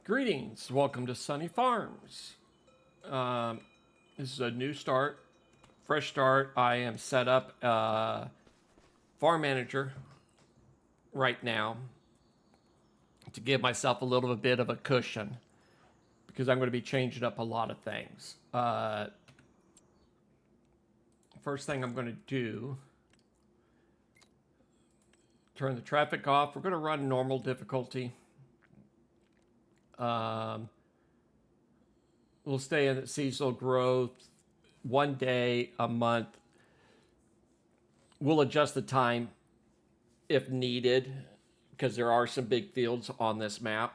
Greetings, welcome to Sonny Farms. This is a new start, fresh start. I am set up farm manager right now to give myself a little bit of a cushion because I'm going to be changing up a lot of things. First thing I'm going to do, turn the traffic off. We're going to run normal difficulty. We'll stay in seasonal growth 1 day a month. We'll adjust the time if needed because there are some big fields on this map.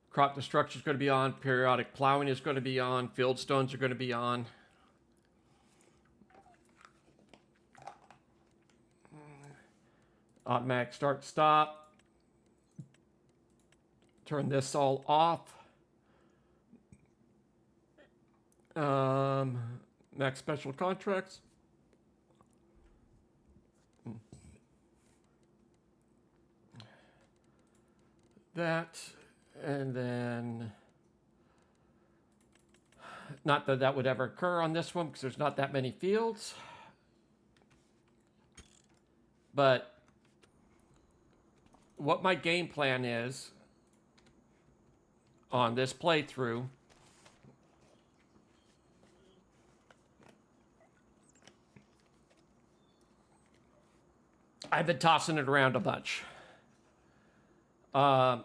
Crop destruction is going to be on. Periodic plowing is going to be on. Field stones are going to be on. Automatic start stop. Turn this all off. Max special contracts. That, and then, not that that would ever occur on this one because there's not that many fields. But what my game plan is on this playthrough, I've been tossing it around a bunch. We're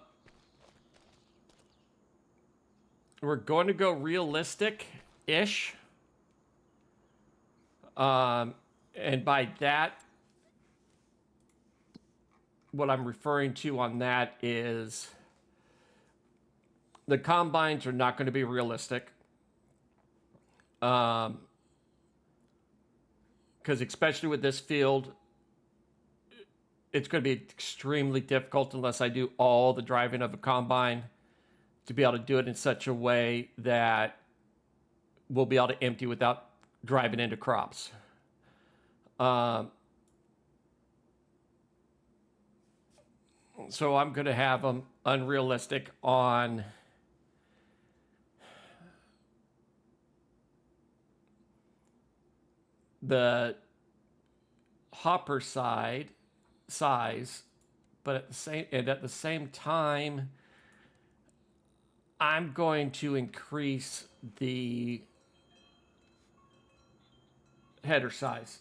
going to go realistic-ish. And by that, what I'm referring to on that is the combines are not going to be realistic. Because especially with this field, it's going to be extremely difficult unless I do all the driving of a combine to be able to do it in such a way that we'll be able to empty without driving into crops. So I'm going to have them unrealistic on the hopper size, but at the same time, I'm going to increase the header size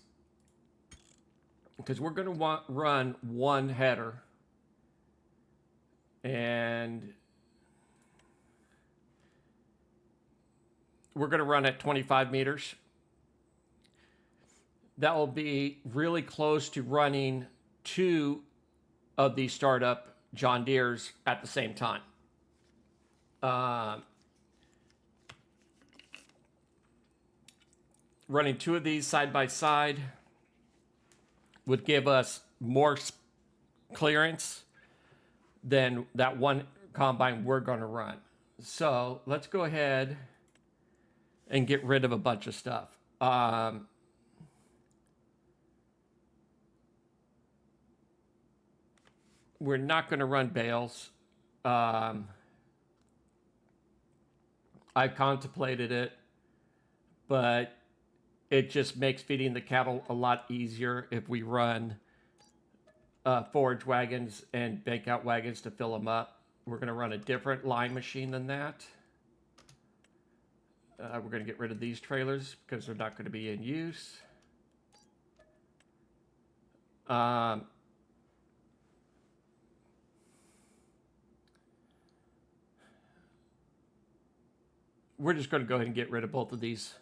because we're going to run one header, and we're going to run at 25 meters. That will be really close to running two of these startup John Deeres at the same time. Running two of these side by side would give us more clearance than that one combine we're going to run. So let's go ahead and get rid of a bunch of stuff. We're not going to run bales. I contemplated it, but it just makes feeding the cattle a lot easier if we run forage wagons and bank out wagons to fill them up. We're going to run a different line machine than that. We're going to get rid of these trailers because they're not going to be in use. We're just going to go ahead and get rid of both of these.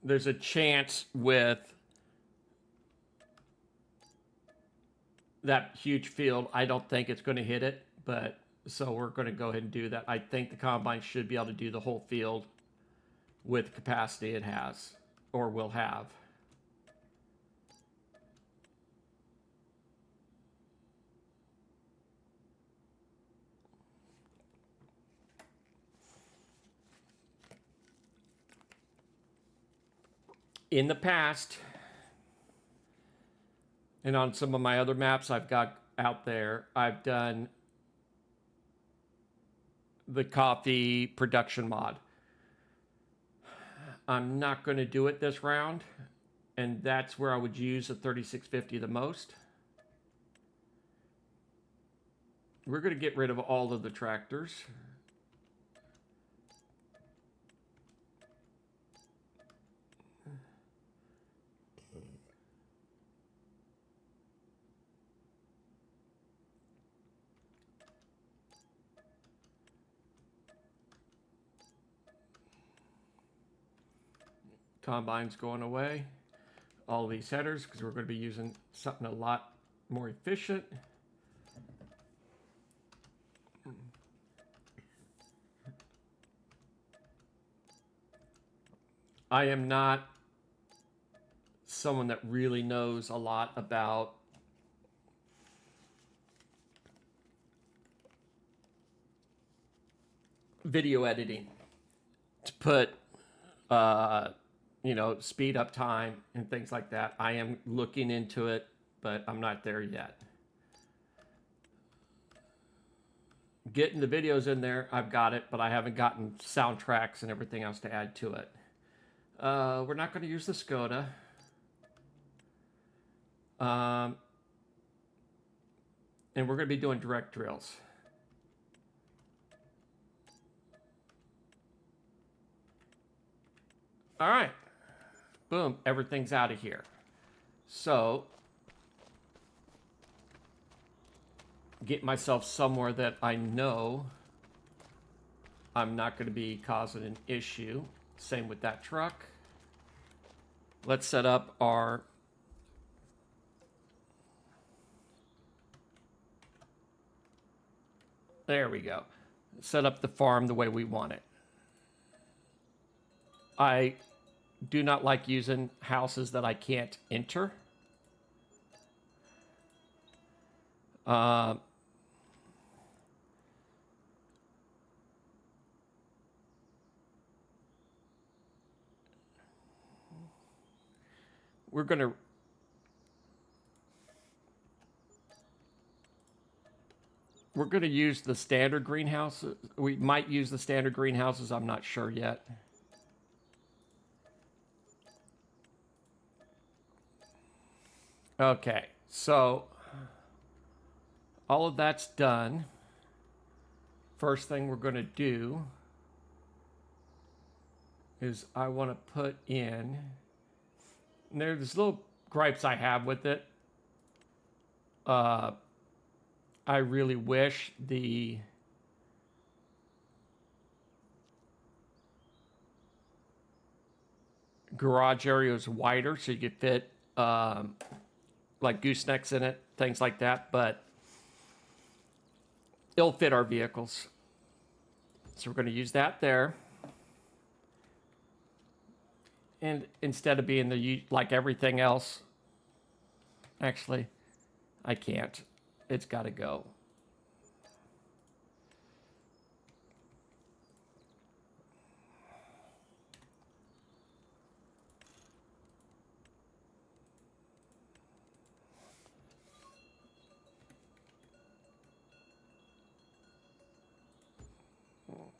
There's a chance with that huge field, I don't think it's going to hit it, but so we're going to go ahead and do that. I think the combine should be able to do the whole field with the capacity it has or will have. In the past, And on some of my other maps I've got out there, I've done the coffee production mod. I'm not going to do it this round, and that's where I would use the 3650 the most. We're going to get rid of all of the tractors. Combine's going away. All these headers, because we're going to be using something a lot more efficient. I am not someone that really knows a lot about video editing to put you know, speed up time and things like that. I am looking into it, but I'm not there yet. Getting the videos in there, I've got it, but I haven't gotten soundtracks and everything else to add to it. We're not going to use the Skoda. And we're going to be doing direct drills. All right. Boom. Everything's out of here. So, get myself somewhere that I know I'm not going to be causing an issue. Same with that truck. Let's set up our there we go. Set up the farm the way we want it. I do not like using houses that I can't enter. We're going to use the standard greenhouses. We might use the standard greenhouses. I'm not sure yet. Okay, so all of that's done. First thing we're going to do is I want to put in, and there's little gripes I have with it. I really wish the garage area was wider so you could fit like goosenecks in it, things like that, but it'll fit our vehicles. So we're going to use that there. And instead of being the like everything else, actually, I can't. It's got to go.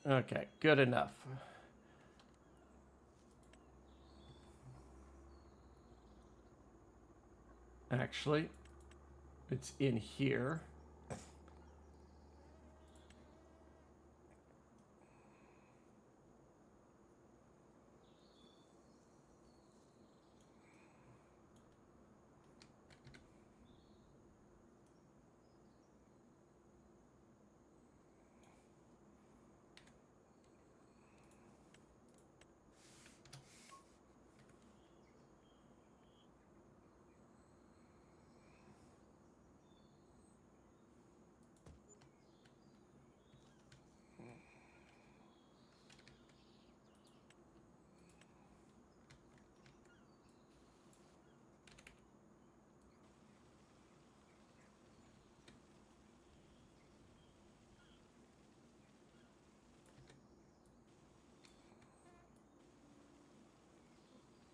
Okay, good enough. Actually, it's in here.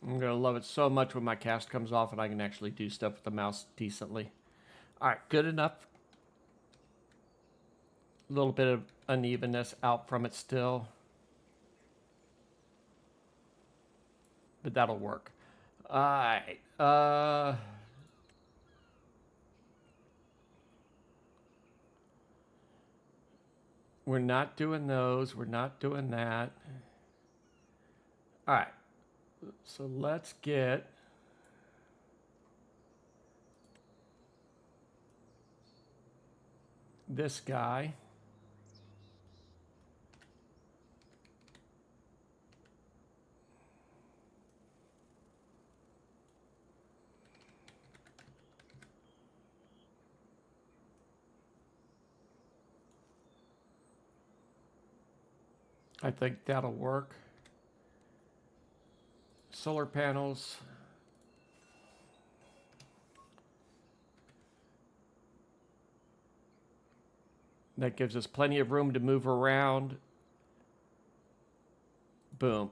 I'm going to love it so much when my cast comes off and I can actually do stuff with the mouse decently. All right, good enough. A little bit of unevenness out from it still. But that'll work. All right. We're not doing those. We're not doing that. All right. So let's get this guy. I think that'll work. Solar panels. That gives us plenty of room to move around. Boom.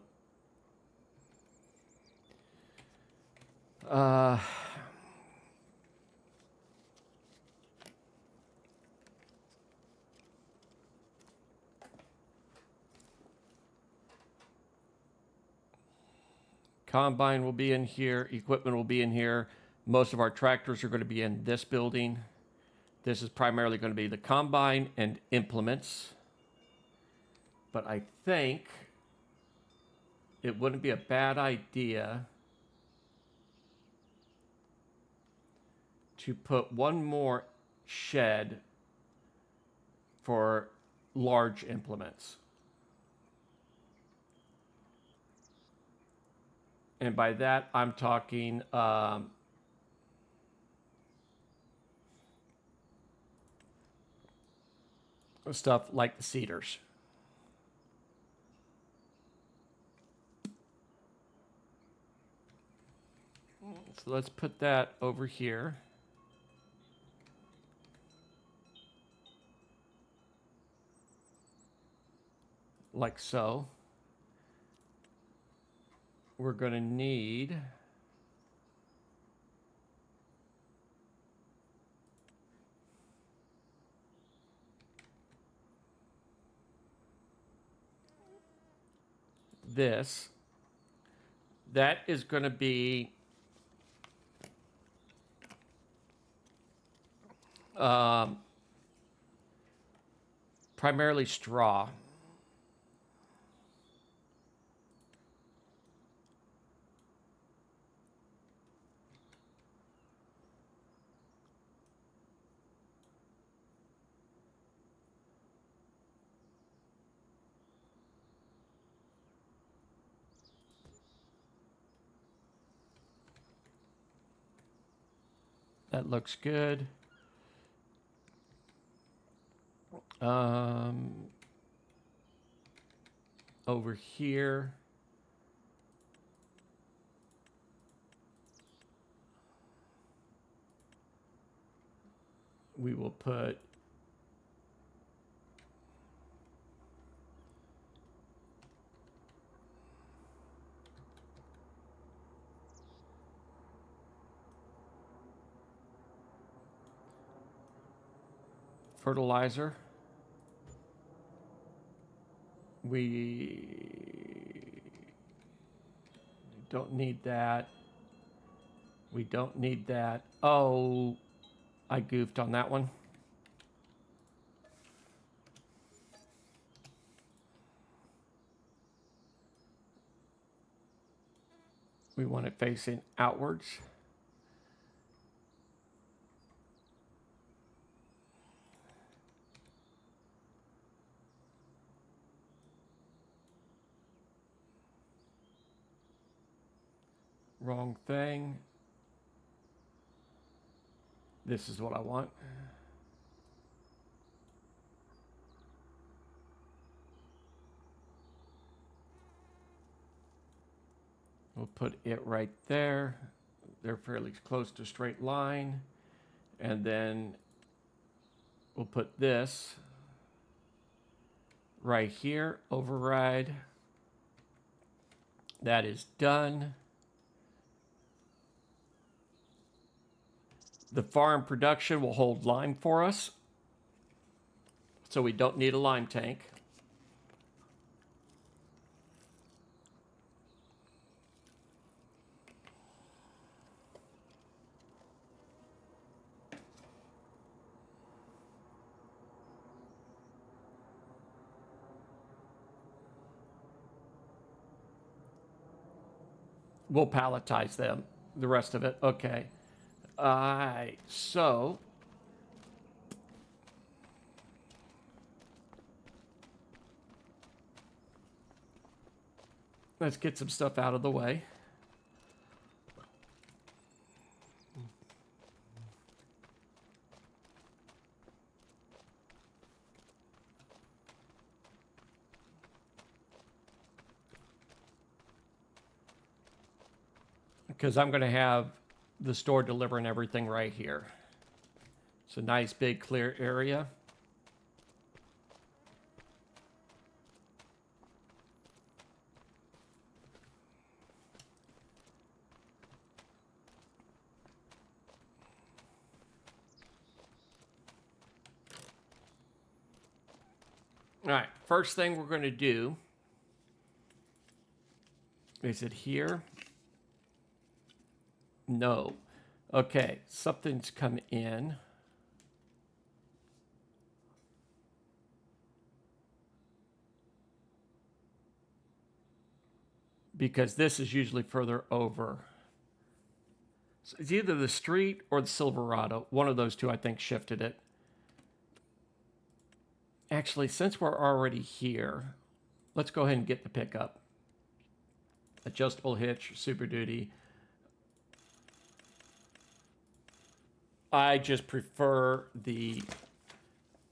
Combine will be in here. Equipment will be in here. Most of our tractors are going to be in this building. This is primarily going to be the combine and implements. But I think it wouldn't be a bad idea to put one more shed for large implements. And by that, I'm talking stuff like the seeders. So let's put that over here. Like so. We're going to need this. That is going to be primarily straw. That looks good. Over here, we will put fertilizer. We don't need that. We don't need that. Oh, I goofed on that one. We want it facing outwards. Wrong thing. This is what I want. We'll put it right there. They're fairly close to straight line. And then we'll put this right here, override. That is done. The farm production will hold lime for us, so we don't need a lime tank. We'll palletize them, the rest of it. Okay. All right, so let's get some stuff out of the way. Because I'm going to have the store delivering everything right here. It's a nice big clear area. All right, first thing we're going to do, is it here? No. Okay, something's come in. Because this is usually further over. So it's either the street or the Silverado. One of those two, I think, shifted it. Actually, since we're already here, let's go ahead and get the pickup. Adjustable hitch, Super Duty. I just prefer the,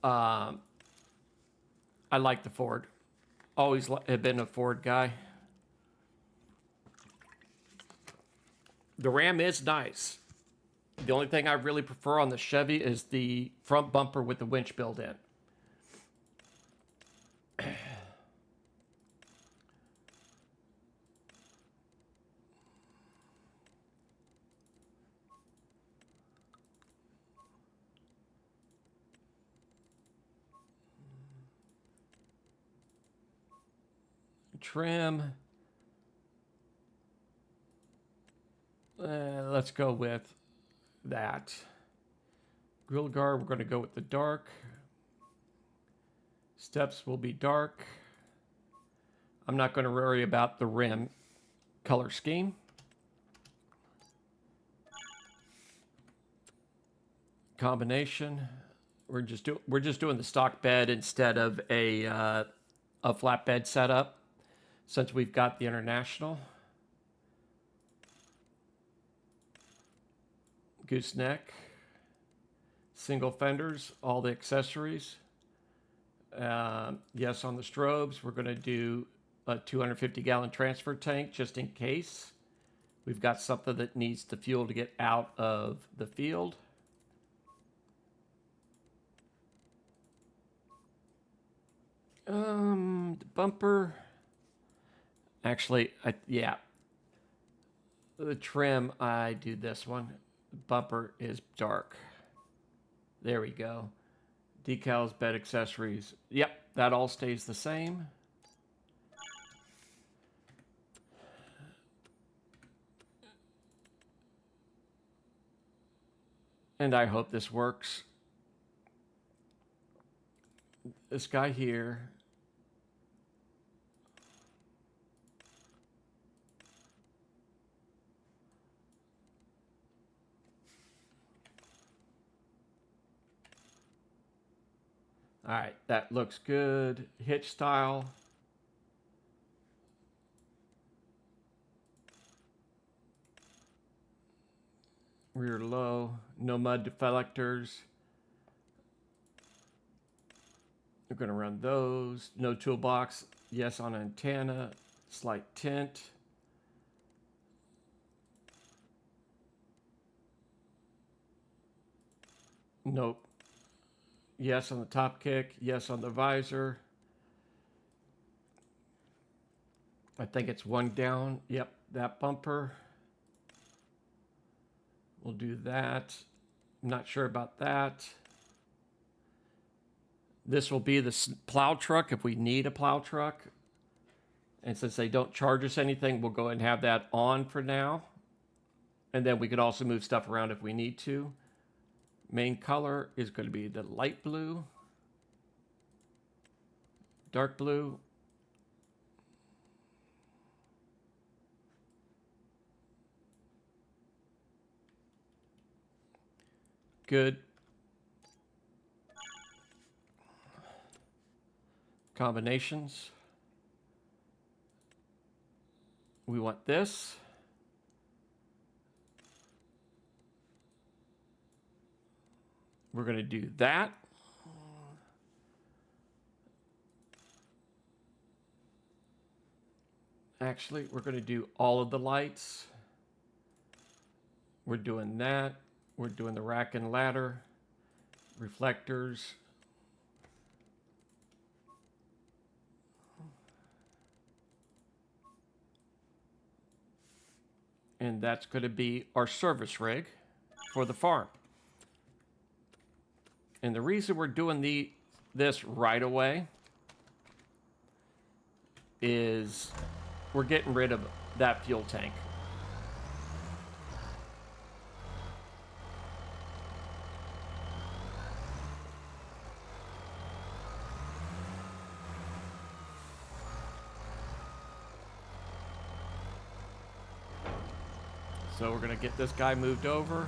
I like the Ford. Always have been a Ford guy. The Ram is nice. The only thing I really prefer on the Chevy is the front bumper with the winch built in. Trim. Let's go with that. Grill guard, we're going to go with the dark. Steps will be dark. I'm not going to worry about the rim color scheme. Combination. We're just doing the stock bed instead of a flatbed setup, since we've got the International. Gooseneck. Single fenders, all the accessories. Yes, on the strobes, we're going to do a 250-gallon transfer tank just in case we've got something that needs the fuel to get out of the field. The bumper. Actually, yeah. The trim, I do this one. The bumper is dark. There we go. Decals, bed accessories. Yep, that all stays the same. And I hope this works. This guy here. All right, that looks good. Hitch style. Rear low. No mud deflectors. We're going to run those. No toolbox. Yes on antenna. Slight tint. Nope. Yes on the top kick. Yes on the visor. I think it's one down. Yep, that bumper. We'll do that. I'm not sure about that. This will be the plow truck if we need a plow truck. And since they don't charge us anything, we'll go ahead and have that on for now. And then we could also move stuff around if we need to. Main color is going to be the light blue, dark blue, good. Combinations. We want this. We're going to do that. Actually, we're going to do all of the lights. We're doing that. We're doing the rack and ladder, reflectors. And that's going to be our service rig for the farm. And the reason we're doing this right away is we're getting rid of that fuel tank. So we're going to get this guy moved over.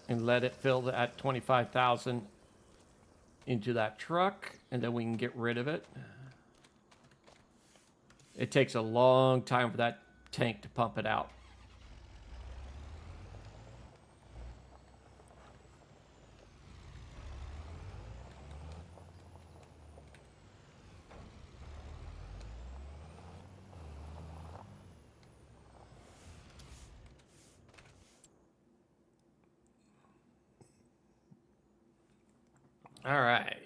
And let it fill at 25,000 into that truck, and then we can get rid of it. It takes a long time for that tank to pump it out. All right.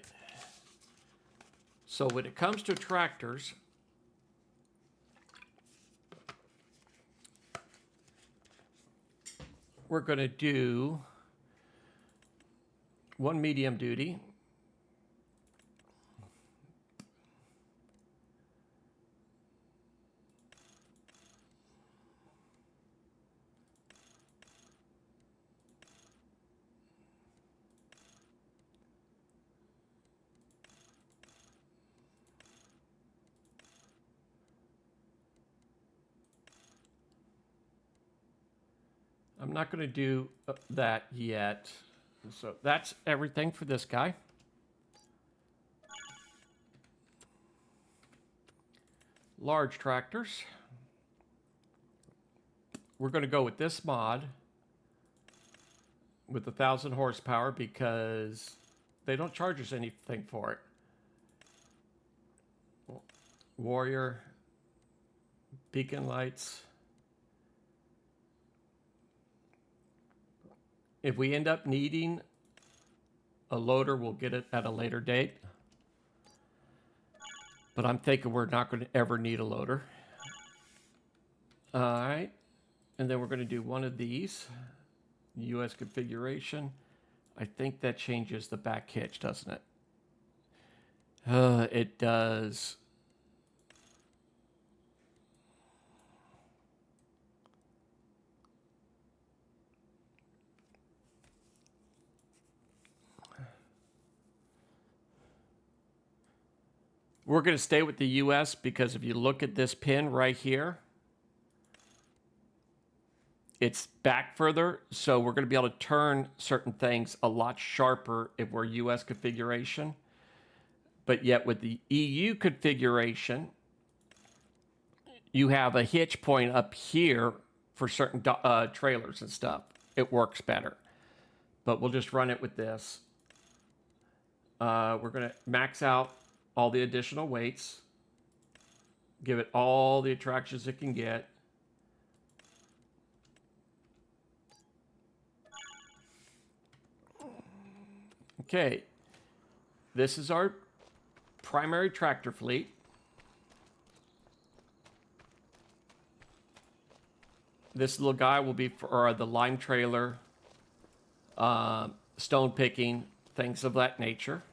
So when it comes to tractors, we're going to do one medium duty. I'm not going to do that yet. So that's everything for this guy. Large tractors. We're going to go with this mod with 1,000 horsepower because they don't charge us anything for it. Warrior, beacon lights. If we end up needing a loader, we'll get it at a later date. But I'm thinking we're not going to ever need a loader. All right. And then we're going to do one of these. US configuration. I think that changes the back hitch, doesn't it? It does. We're going to stay with the US because if you look at this pin right here, it's back further. So we're going to be able to turn certain things a lot sharper if we're US configuration. But yet with the EU configuration, you have a hitch point up here for certain trailers and stuff. It works better. But we'll just run it with this. We're going to max out all the additional weights. Give it all the attractions it can get. Okay, this is our primary tractor fleet. This little guy will be for the lime trailer, stone picking, things of that nature.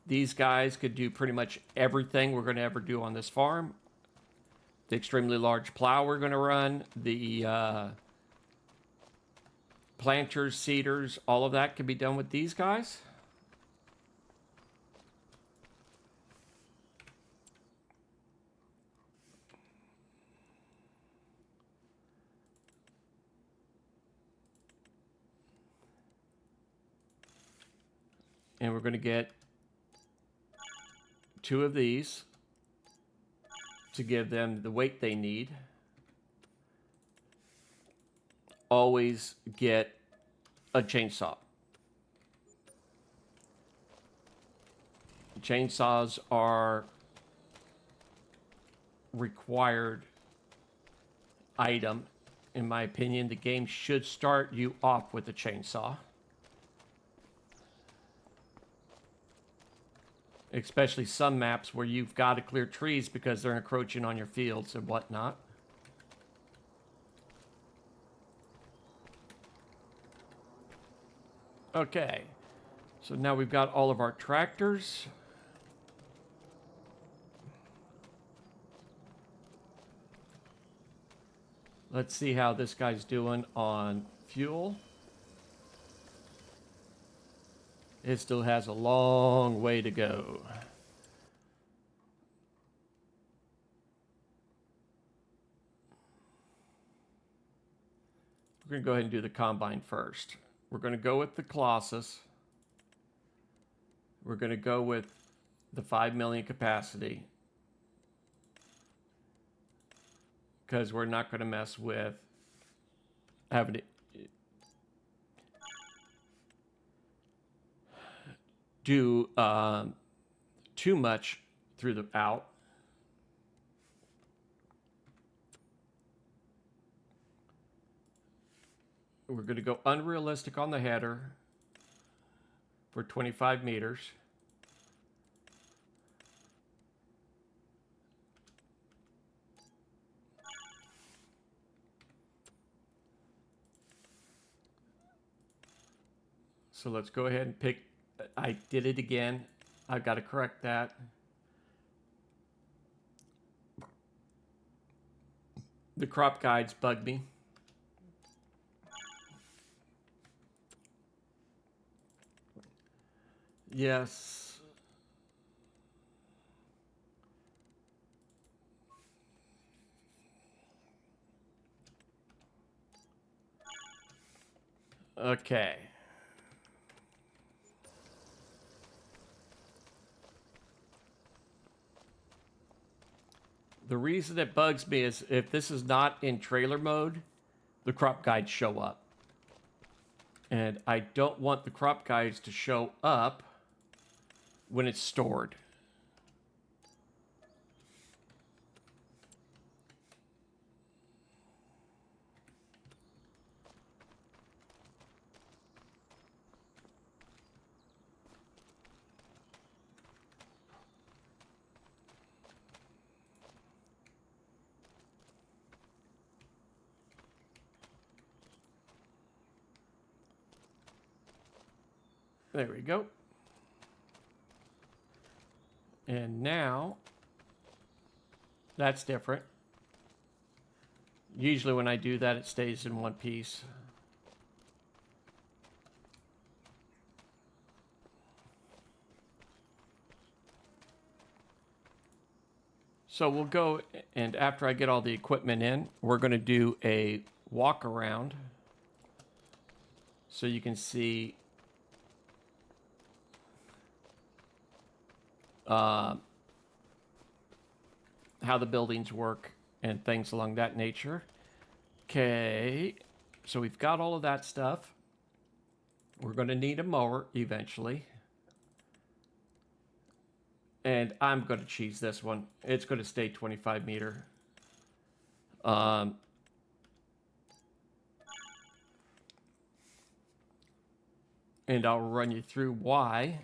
These guys could do pretty much everything we're going to ever do on this farm. The extremely large plow we're going to run, the planters, seeders, all of that can be done with these guys. And we're going to get 2 of these to give them the weight they need. Always get a chainsaw. Chainsaws are required item. In my opinion, the game should start you off with a chainsaw. Especially some maps where you've got to clear trees because they're encroaching on your fields and whatnot. Okay, so now we've got all of our tractors. Let's see how this guy's doing on fuel. It still has a long way to go. We're going to go ahead and do the combine first. We're going to go with the Colossus. We're going to go with the 5 million capacity, because we're not going to mess with having to do too much through the out. We're going to go unrealistic on the header for 25 meters. So let's go ahead and pick. I did it again. I've got to correct that. The crop guides bug me. Yes. Okay. The reason it bugs me is if this is not in trailer mode, the crop guides show up. And I don't want the crop guides to show up when it's stored. There we go. And now, that's different. Usually when I do that, it stays in one piece. So we'll go, and after I get all the equipment in, we're going to do a walk around so you can see how the buildings work and things along that nature. Okay, so we've got all of that stuff. We're going to need a mower eventually. And I'm going to cheese this one. It's going to stay 25 meter. And I'll run you through why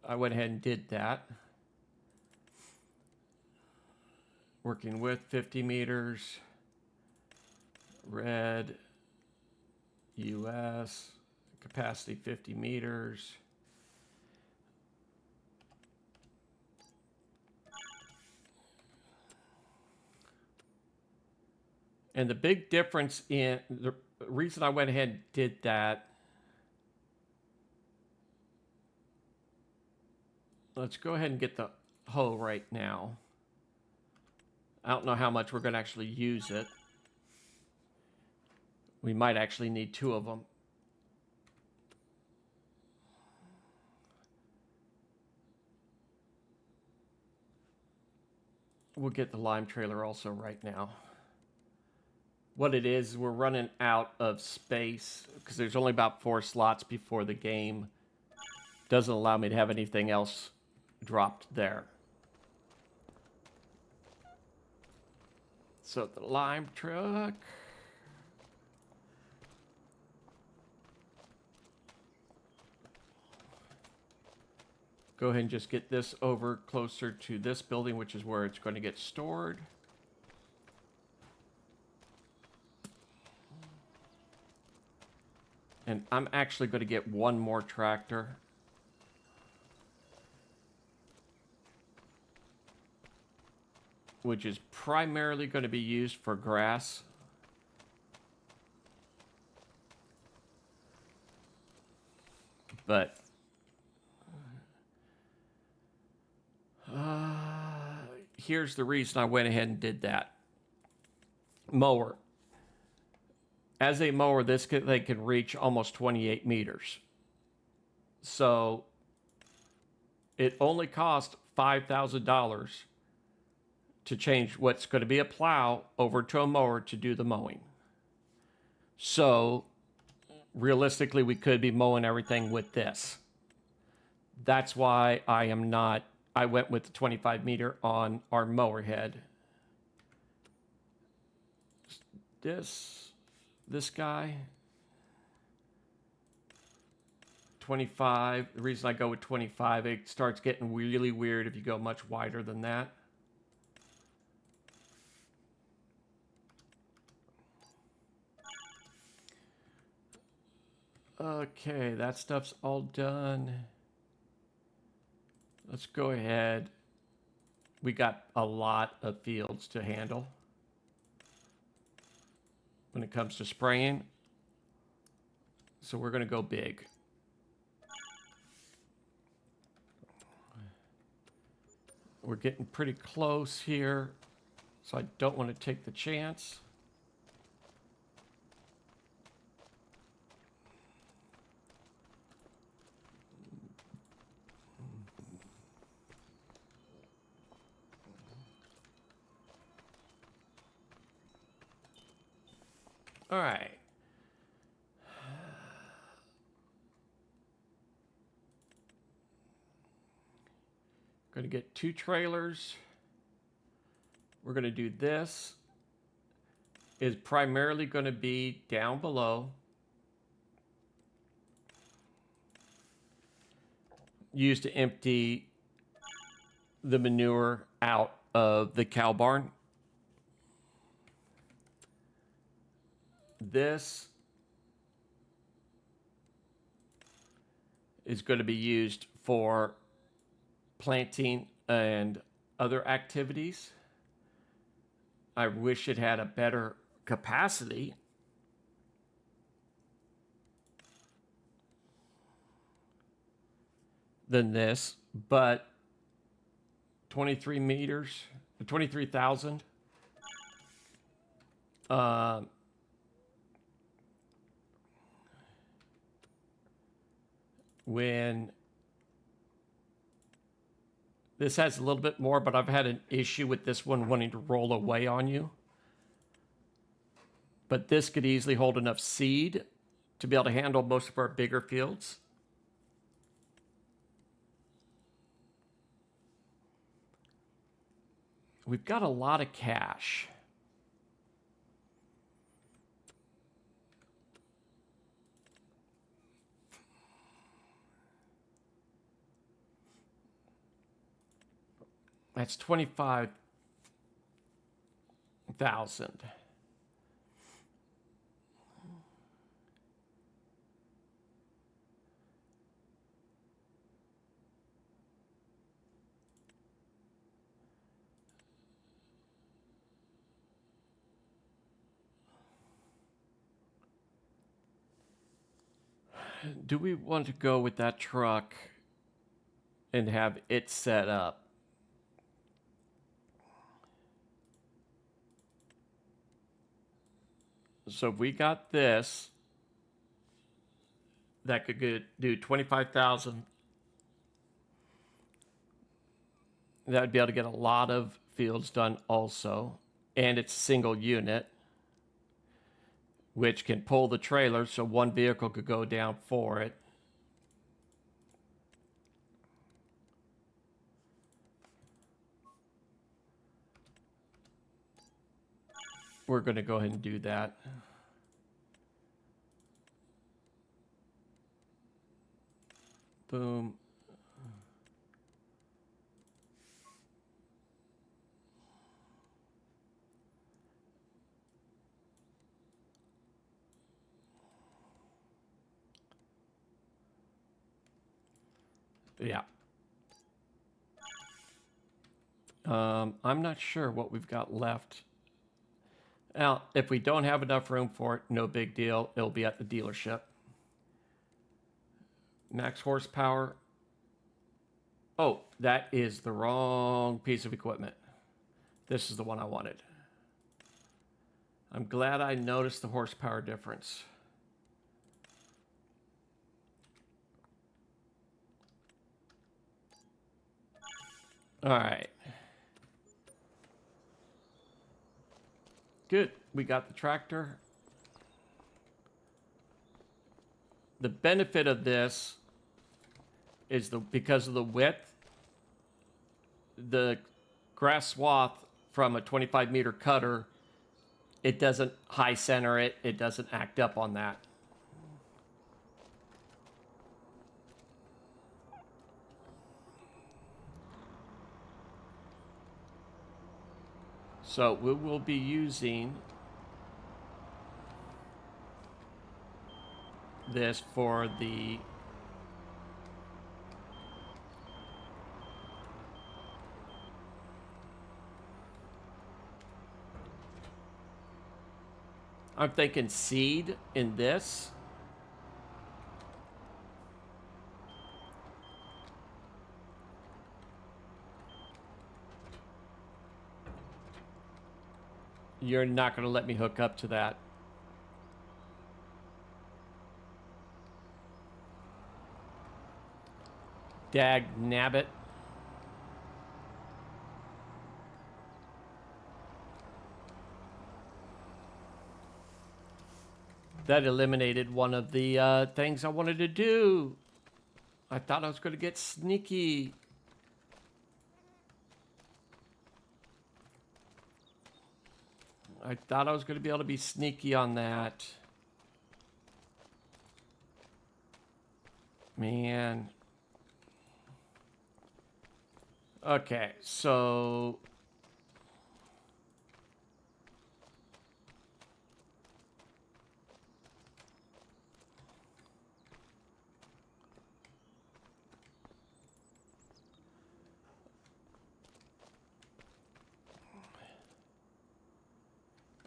I went ahead and did that. Working with 50 meters, red, US, capacity 50 meters. And the big difference in the reason I went ahead and did that, let's go ahead and get the hoe right now. I don't know how much we're going to actually use it. We might actually need 2 of them. We'll get the lime trailer also right now. What it is, we're running out of space because there's only about 4 slots before the game doesn't allow me to have anything else dropped there. So the lime truck. Go ahead and just get this over closer to this building, which is where it's going to get stored. And I'm actually going to get 1 more tractor. Which is primarily going to be used for grass. But here's the reason I went ahead and did that. Mower. As a mower, this thing can reach almost 28 meters. So it only cost $5,000 to change what's going to be a plow over to a mower to do the mowing. So realistically, we could be mowing everything with this. That's why I went with the 25 meter on our mower head. This guy, 25. The reason I go with 25, it starts getting really weird if you go much wider than that. Okay, that stuff's all done. Let's go ahead. We got a lot of fields to handle when it comes to spraying. So we're going to go big. We're getting pretty close here, so I don't want to take the chance. All right. Going to get 2 trailers. We're going to do this. Is primarily going to be down below. Used to empty the manure out of the cow barn. This is going to be used for planting and other activities. I wish it had a better capacity. Than this, but 23 meters, 23,000. When this has a little bit more, but I've had an issue with this one wanting to roll away on you. But this could easily hold enough seed to be able to handle most of our bigger fields. We've got a lot of cash. That's 25,000. Do we want to go with that truck and have it set up? So if we got this, that could do 25,000. That would be able to get a lot of fields done also. And it's a single unit, which can pull the trailer, so one vehicle could go down for it. We're going to go ahead and do that. Boom. Yeah. I'm not sure what we've got left. Now, if we don't have enough room for it, no big deal. It'll be at the dealership. Max horsepower. Oh, that is the wrong piece of equipment. This is the one I wanted. I'm glad I noticed the horsepower difference. All right. Good. We got the tractor. The benefit of this is because of the width, the grass swath from a 25-meter cutter, it doesn't high center it. It doesn't act up on that. So we will be using this for the I'm thinking seed in this. You're not going to let me hook up to that. Dag nabbit. That eliminated one of the things I wanted to do. I thought I was going to get sneaky. I thought I was going to be able to be sneaky on that. Man. Okay, so...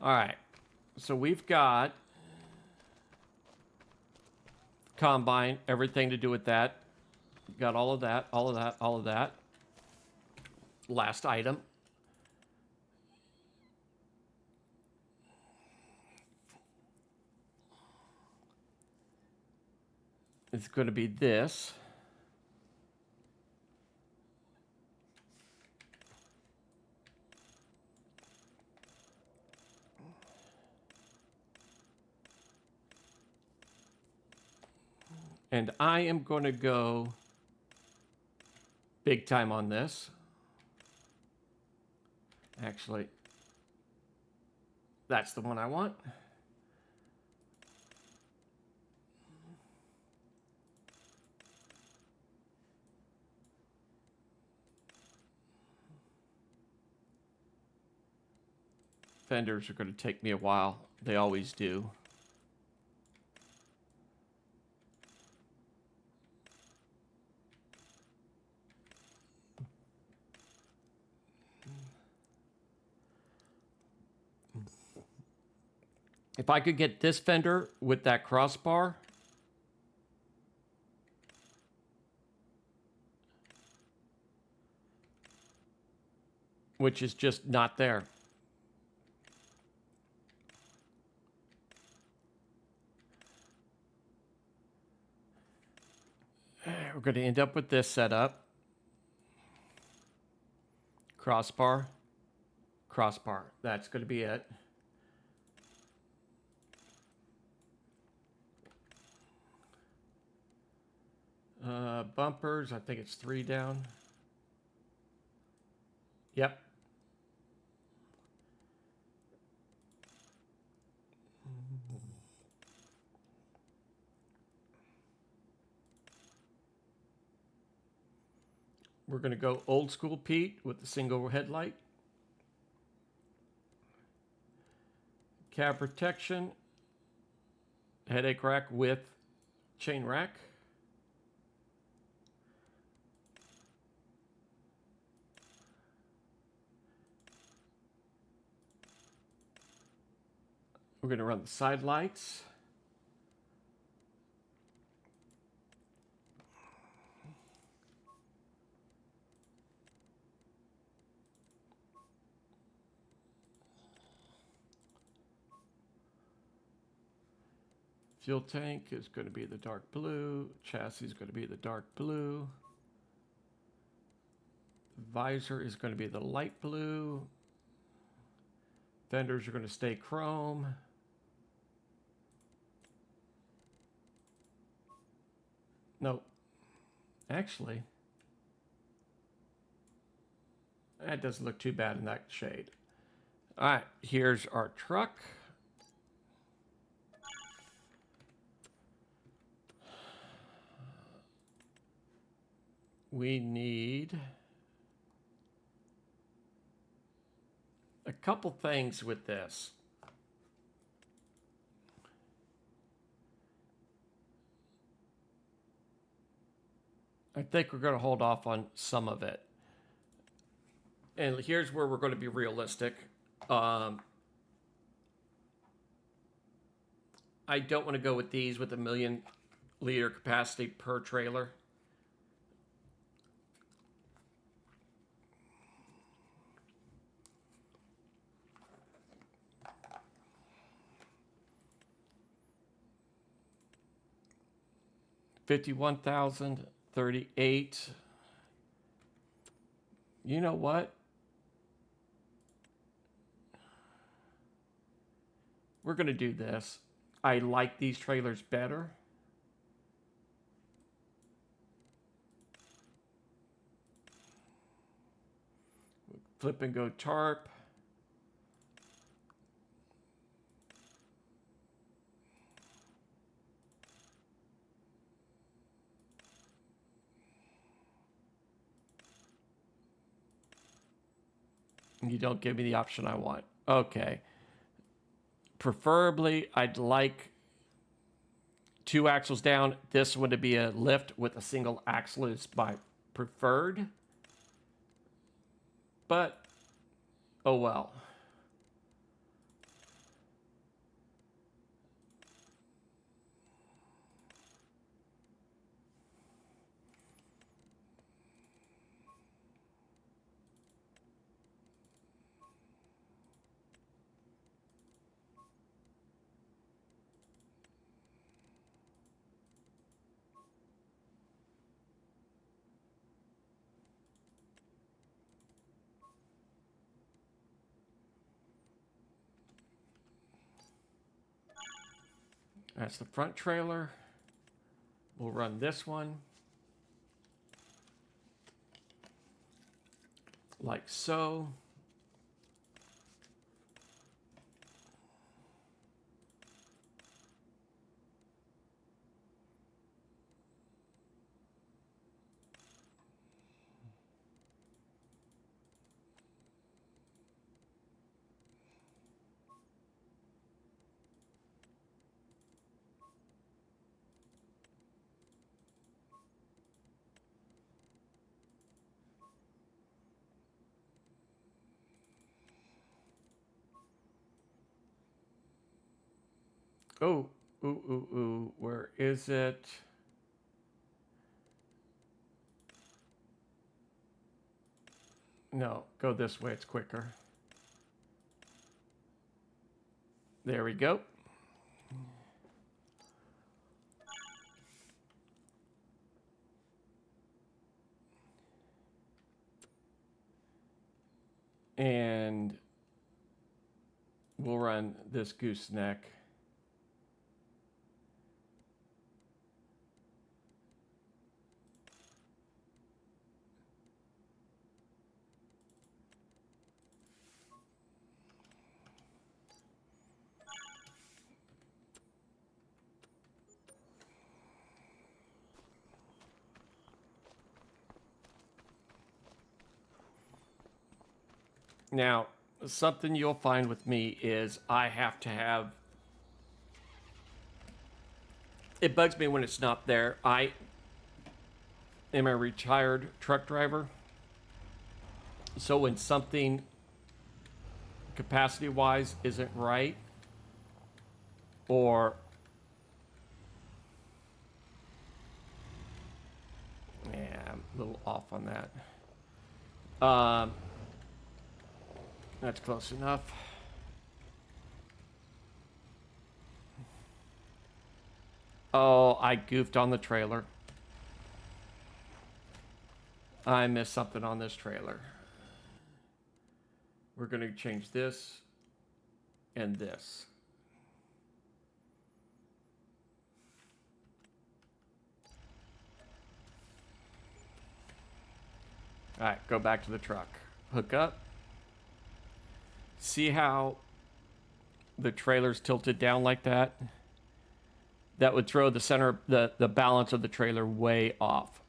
All right, so we've got combine, everything to do with that. Got all of that, all of that, all of that. Last item. It's going to be this. And I am going to go big time on this. Actually, that's the one I want. fenders are going to take me a while. They always do. If I could get this fender with that crossbar, which is just not there. We're going to end up with this setup. Crossbar, crossbar. That's going to be it. Bumpers, I think it's 3 down. Yep. We're going to go old school Pete with the single headlight. Cab protection. Headache rack with chain rack. We're going to run the side lights. Fuel tank is going to be the dark blue. Chassis is going to be the dark blue. Visor is going to be the light blue. Fenders are going to stay chrome. Nope. Actually, that doesn't look too bad in that shade. All right, here's our truck. We need a couple things with this. I think we're going to hold off on some of it. And here's where we're going to be realistic. I don't want to go with these with a 1,000,000-liter capacity per trailer. $51,000, 38. You know what? We're going to do this. I like these trailers better. Flip and go tarp. You don't give me the option I want. Okay. Preferably, I'd like 2 axles down. This one to be a lift with a single axle is my preferred. But, oh well. That's the front trailer. We'll run this one. Like so. Oh, ooh. Where is it? No, go this way. It's quicker. There we go. And we'll run this gooseneck. Now, something you'll find with me is I have to have. It bugs me when it's not there. I am a retired truck driver. So when something capacity wise isn't right, or yeah, I'm a little off on that. That's close enough. Oh, I goofed on the trailer. I missed something on this trailer. We're going to change this and this. All right, go back to the truck. Hook up. See how the trailer's tilted down like that? That would throw the center, the balance of the trailer way off.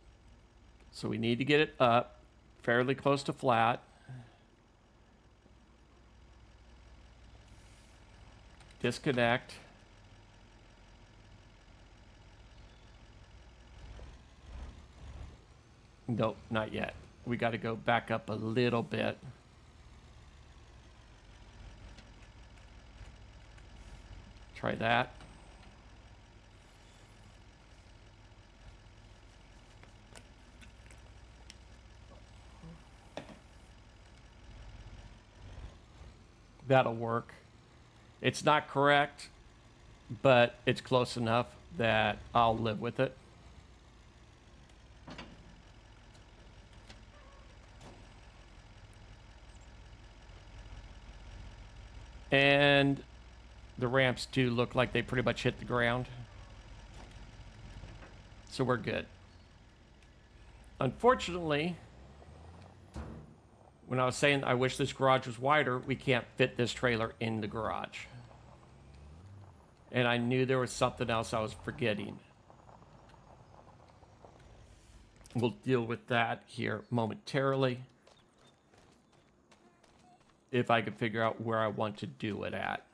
So we need to get it up fairly close to flat. Disconnect. Nope, not yet. We got to go back up a little bit. Try that. That'll work. It's not correct, but it's close enough that I'll live with it. And the ramps do look like they pretty much hit the ground. So we're good. Unfortunately, when I was saying I wish this garage was wider, we can't fit this trailer in the garage. And I knew there was something else I was forgetting. We'll deal with that here momentarily. If I can figure out where I want to do it at.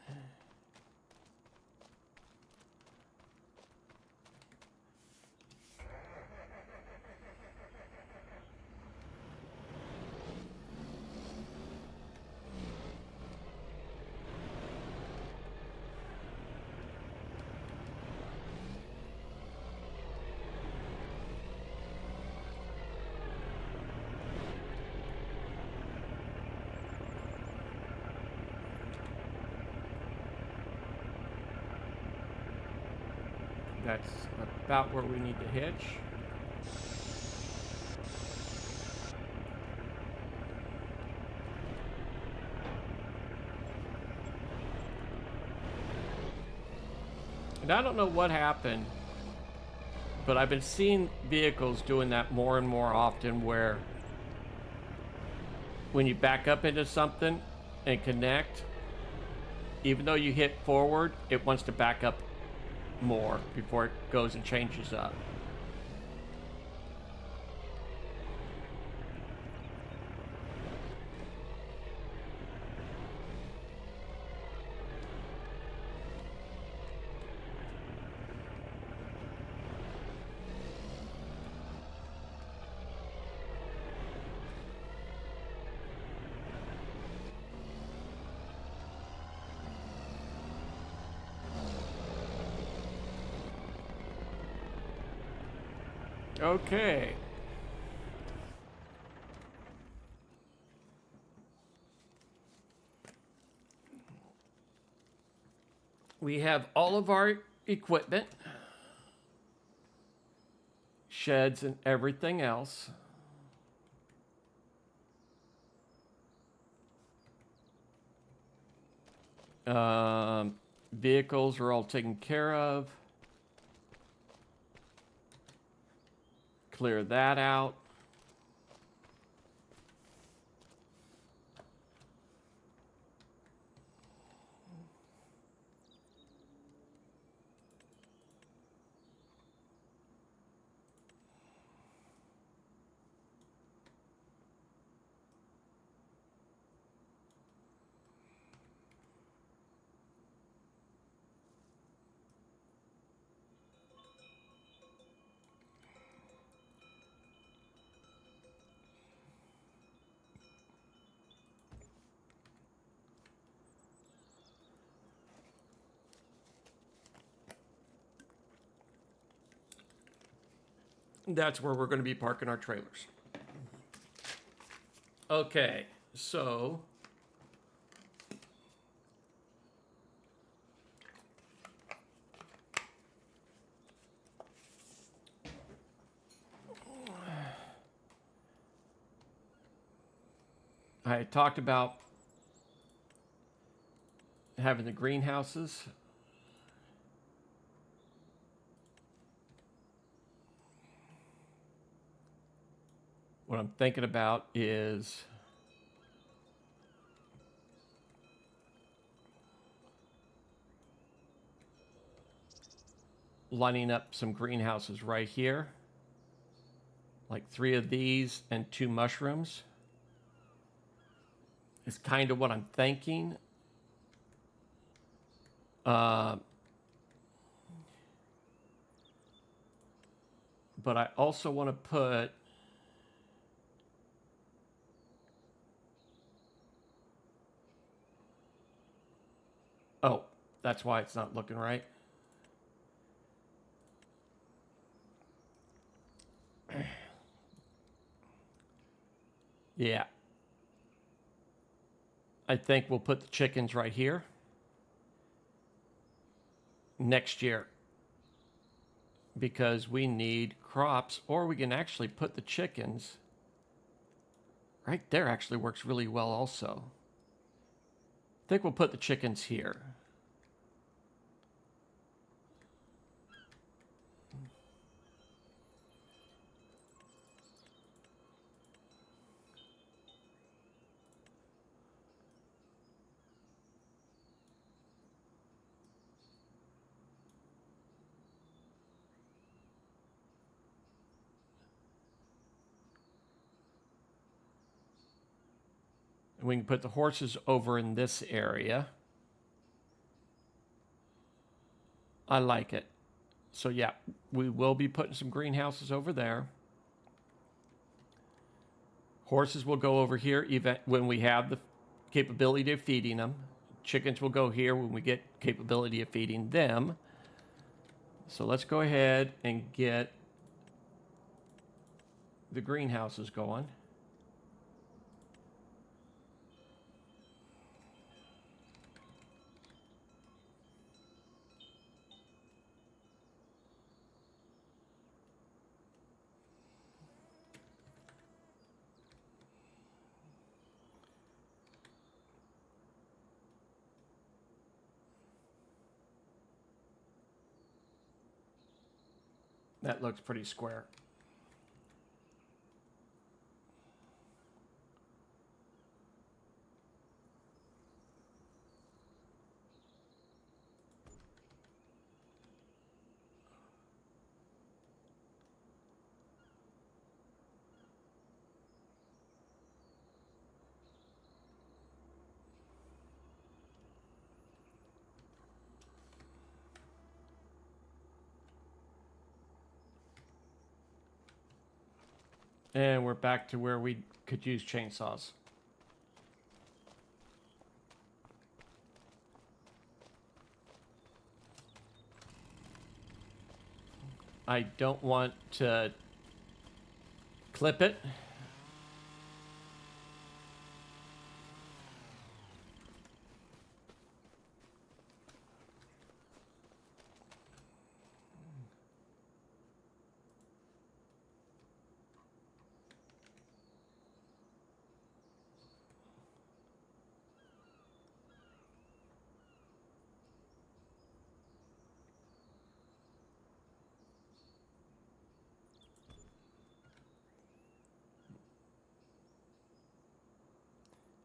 That's about where we need to hitch. And I don't know what happened, but I've been seeing vehicles doing that more and more often where when you back up into something and connect, even though you hit forward, it wants to back up more before it goes and changes up. Okay. We have all of our equipment, sheds and everything else. Vehicles are all taken care of. Clear that out. That's where we're going to be parking our trailers. Okay, so I talked about having the greenhouses. What I'm thinking about is lining up some greenhouses right here. Like 3 of these and 2 mushrooms. Is kind of what I'm thinking. But I also want to put oh, that's why it's not looking right. Yeah. I think we'll put the chickens right here next year because we need crops, or we can actually put the chickens right there. Actually works really well also. I think we'll put the chickens here. And we can put the horses over in this area. I like it. So yeah, we will be putting some greenhouses over there. Horses will go over here even when we have the capability of feeding them. Chickens will go here when we get capability of feeding them. So let's go ahead and get the greenhouses going. That looks pretty square. And we're back to where we could use chainsaws. I don't want to Clip it.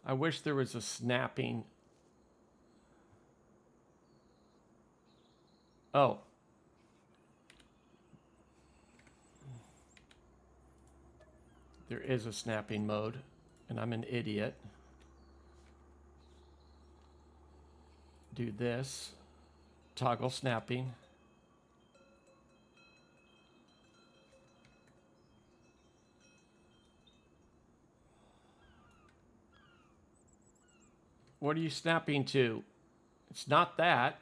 I wish there was a snapping. Oh. There is a snapping mode, and I'm an idiot. Do this. Toggle snapping. What are you snapping to? It's not that.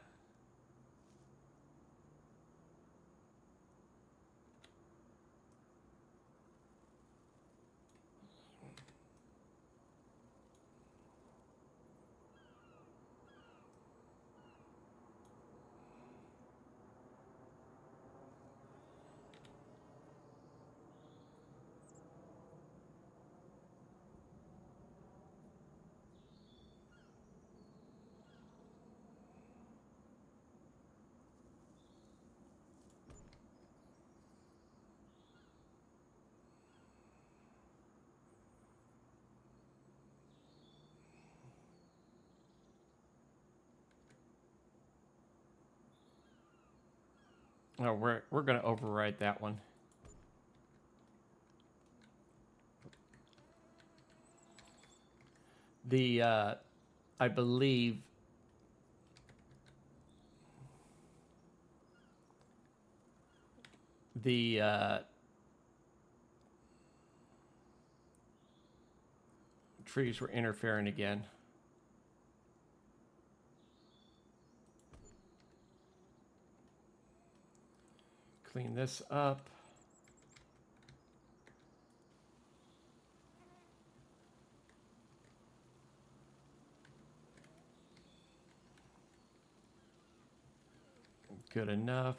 Oh, we're going to override that one. I believe the trees were interfering again. Clean this up. Good enough.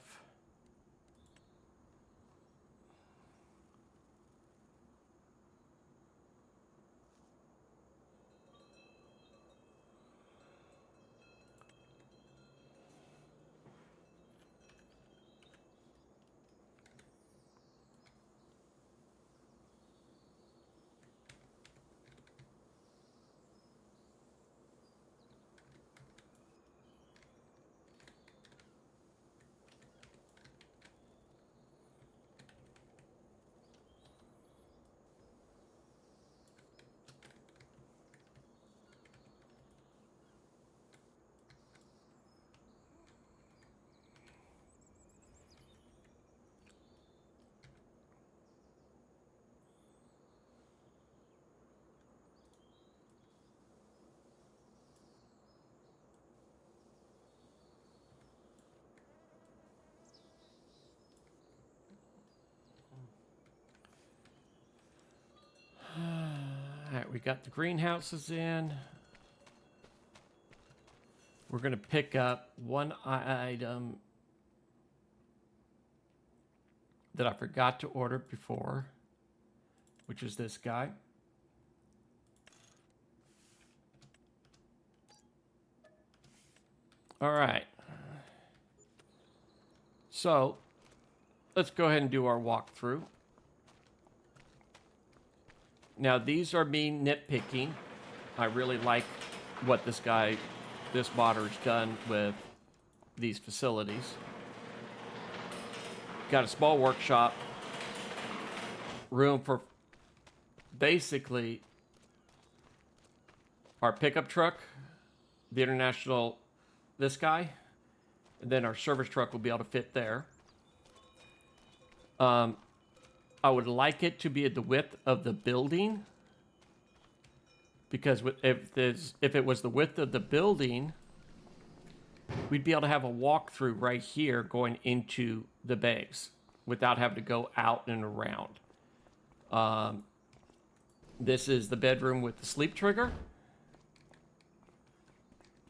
All right, we got the greenhouses in. We're going to pick up one item that I forgot to order before, which is this guy. All right. So let's go ahead and do our walkthrough. Now, these are me nitpicking. I really like what this modder's done with these facilities. Got a small workshop, room for basically our pickup truck, the International, this guy, and then our service truck will be able to fit there. I would like it to be at the width of the building, because if it was the width of the building, we'd be able to have a walkthrough right here going into the bays without having to go out and around. This is the bedroom with the sleep trigger.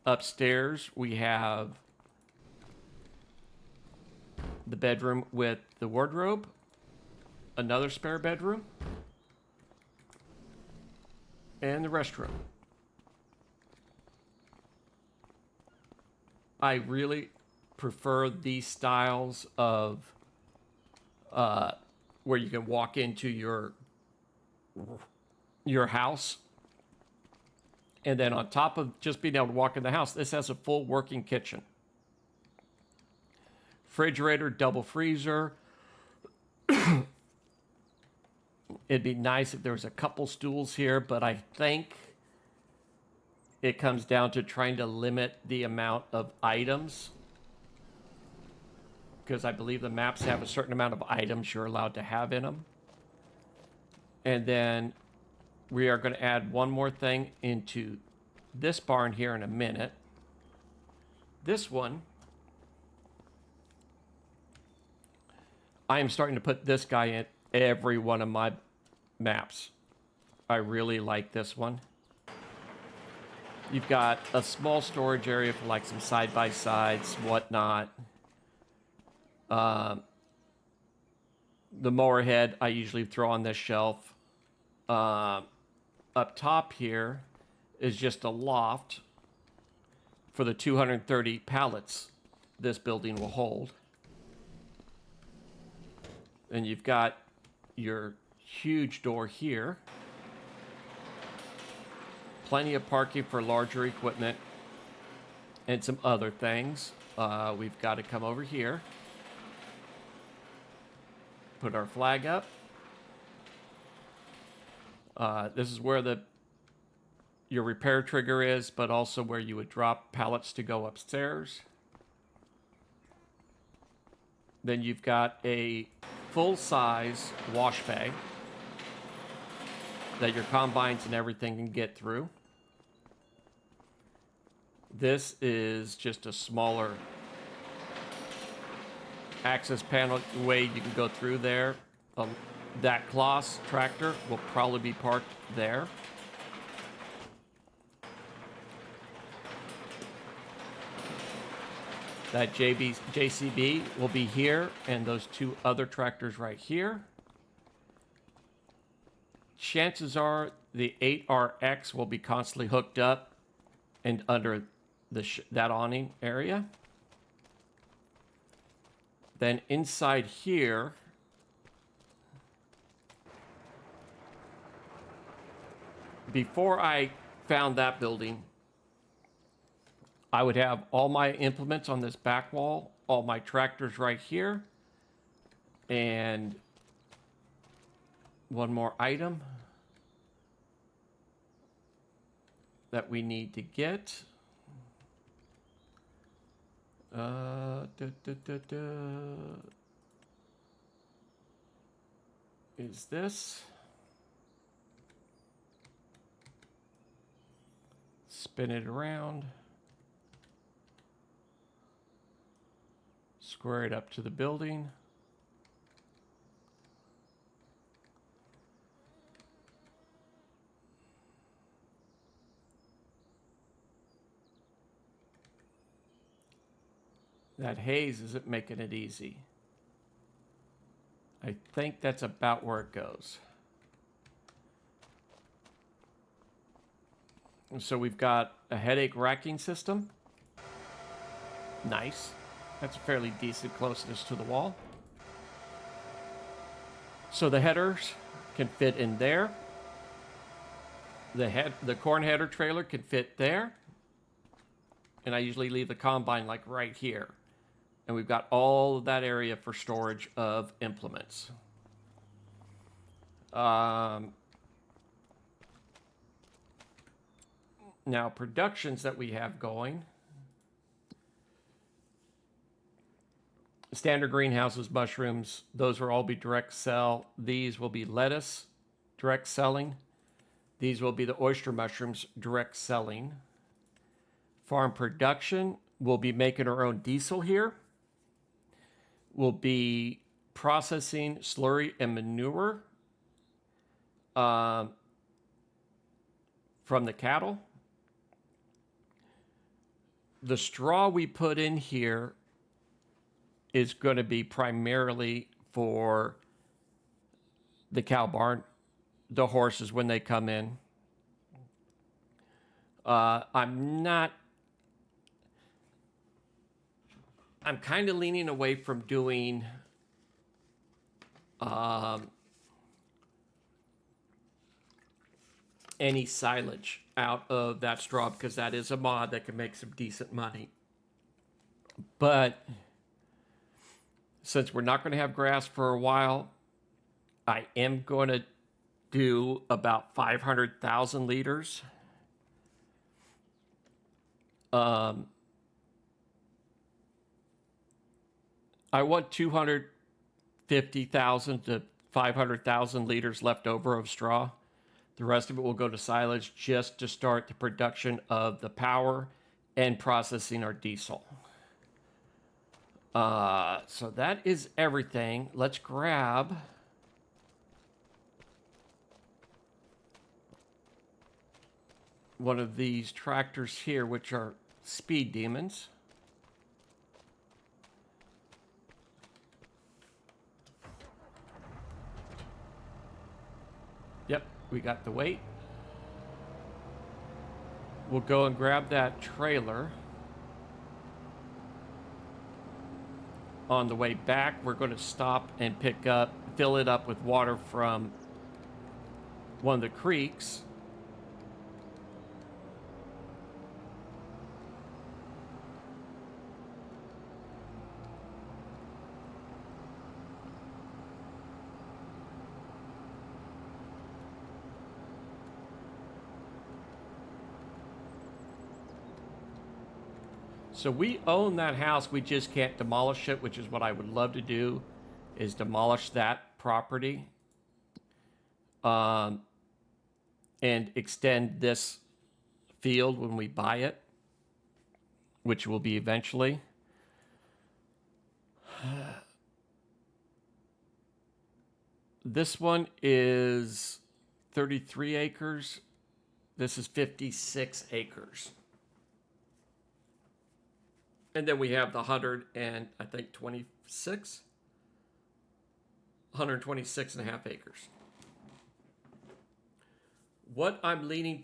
Upstairs, we have the bedroom with the wardrobe, another spare bedroom, and the restroom. I really prefer these styles of where you can walk into your house, and then on top of just being able to walk in the house, this has a full working kitchen, refrigerator, double freezer. It'd be nice if there was a couple stools here, but I think it comes down to trying to limit the amount of items, because I believe the maps have a certain amount of items you're allowed to have in them. And then we are going to add one more thing into this barn here in a minute. This one, I am starting to put this guy in every one of my maps. I really like this one. You've got a small storage area for like some side-by-sides, whatnot. The mower head I usually throw on this shelf. Up top here is just a loft for the 230 pallets this building will hold. And you've got your huge door here. Plenty of parking for larger equipment and some other things. We've got to come over here. Put our flag up. This is where your repair trigger is, but also where you would drop pallets to go upstairs. Then you've got a full-size wash bay that your combines and everything can get through. This is just a smaller access panel way you can go through there. That Kloss tractor will probably be parked there. That JCB will be here, and those two other tractors right here. Chances are the 8RX will be constantly hooked up and under that awning area. Then inside here, before I found that building, I would have all my implements on this back wall, all my tractors right here, and one more item that we need to get. Is this? Spin it around. Square it up to the building. That haze isn't making it easy. I think that's about where it goes. And so we've got a headache racking system. Nice. That's a fairly decent closeness to the wall. So the headers can fit in there. The corn header trailer can fit there. And I usually leave the combine like right here. And we've got all of that area for storage of implements. Now, productions that we have going. Standard greenhouses, mushrooms, those will all be direct sell. These will be lettuce, direct selling. These will be the oyster mushrooms, direct selling. Farm production, we'll be making our own diesel here. We'll be processing slurry and manure. um, from the cattle. The straw we put in here is going to be primarily for the cow barn, the horses when they come in. I'm kind of leaning away from doing any silage out of that straw because that is a mod that can make some decent money. But since we're not going to have grass for a while, I am going to do about 500,000 liters. I want 250,000 to 500,000 liters left over of straw. The rest of it will go to silage just to start the production of the power and processing our diesel. So that is everything. Let's grab one of these tractors here, which are speed demons. Yep, we got the weight. We'll go and grab that trailer. On the way back, we're going to stop and fill it up with water from one of the creeks. So we own that house, we just can't demolish it, which is what I would love to do, is demolish that property and extend this field when we buy it, which will be eventually. This one is 33 acres. This is 56 acres. And then we have the 126 and a half acres. What I'm leaning,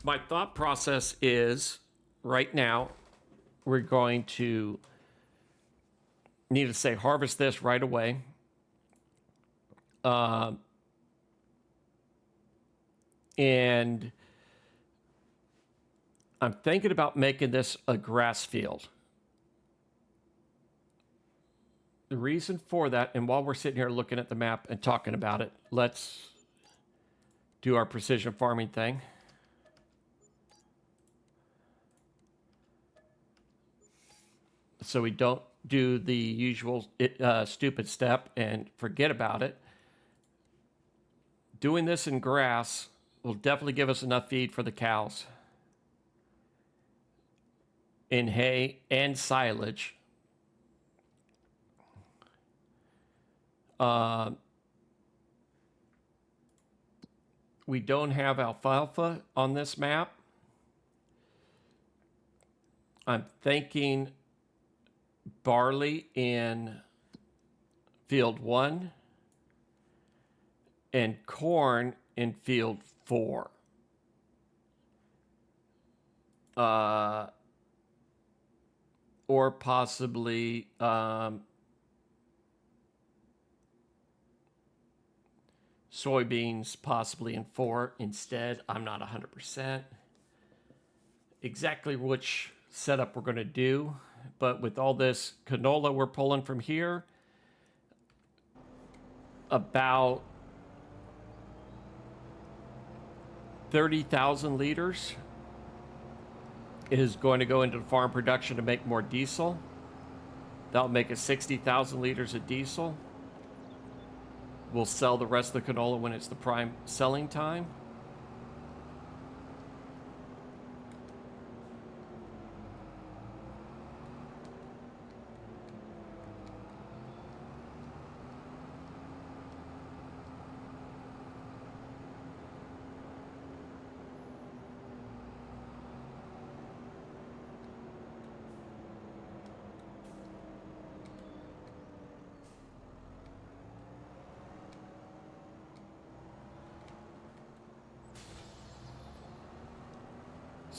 my thought process is right now, we're going to harvest this right away. And I'm thinking about making this a grass field. The reason for that, and while we're sitting here looking at the map and talking about it, let's do our precision farming thing. So we don't do the usual stupid step and forget about it. Doing this in grass will definitely give us enough feed for the cows in hay and silage. We don't have alfalfa on this map. I'm thinking barley in field 1 and corn in field 4. Or possibly soybeans possibly in 4 instead. I'm not 100% exactly which setup we're going to do, but with all this canola we're pulling from here, about 30,000 liters is going to go into farm production to make more diesel. That'll make us 60,000 liters of diesel. We'll sell the rest of the canola when it's the prime selling time.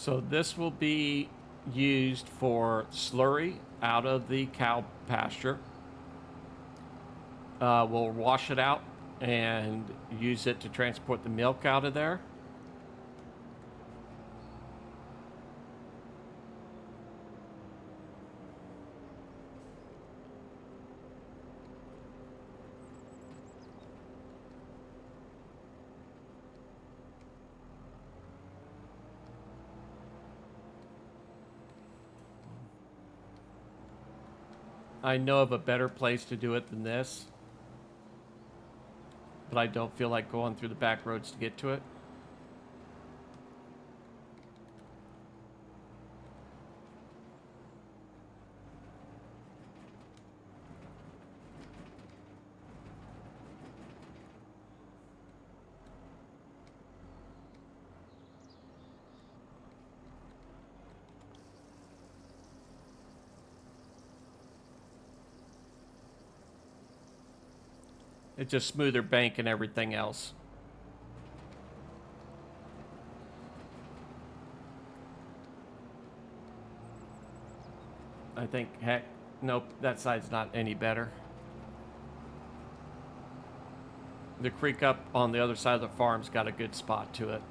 So this will be used for slurry out of the cow pasture. We'll wash it out and use it to transport the milk out of there. I know of a better place to do it than this, but I don't feel like going through the back roads to get to it. It's just smoother bank and everything else. I think, heck, nope, that side's not any better. The creek up on the other side of the farm's got a good spot to it.